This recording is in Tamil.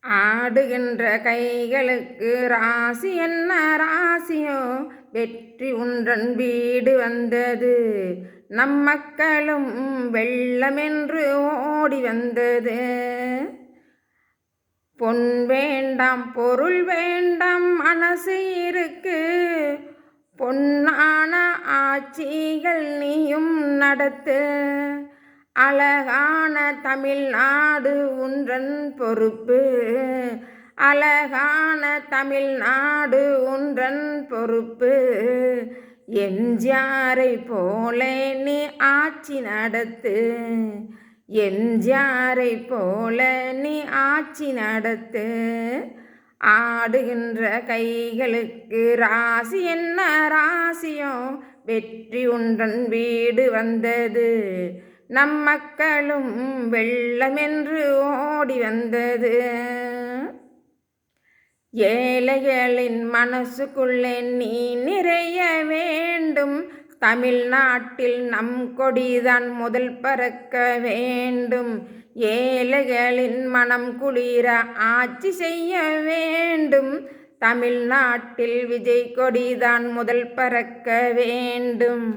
ஆடுகின்ற கைகளுக்கு ராசி என்ன ராசியோ, வெற்றி உன்றன் வீடு வந்தது. நம் மக்களும் வெள்ளமென்று ஓடி வந்தது. பொன் வேண்டாம் பொருள் வேண்டாம் மனசு இருக்கு, பொன்னான ஆட்சிகள் நீயும் நடத்து. அழகான தமிழ்நாடு உன்றன் பொறுப்பு, அழகான தமிழ்நாடு உன்றன் பொறுப்பு. எம்ஜிஆரை போல நீ ஆட்சி நடத்து, எம்ஜிஆரை போல நீ ஆட்சி நடத்து. ஆடுகின்ற கைகளுக்கு ராசி என்ன ராசியோ, வெற்றி உன்றன் வீடு வந்தது. நம் மக்களும் வெள்ளமென்று ஓடி வந்தது. ஏழைகளின் மனசுக்குள்ளே நீ நிறைய வேண்டும். தமிழ்நாட்டில் நம் கொடிதான் முதல் பறக்க வேண்டும். ஏழைகளின் மனம் குளிர ஆட்சி செய்ய வேண்டும். தமிழ்நாட்டில் விஜய் கொடிதான் முதல் பறக்க வேண்டும்.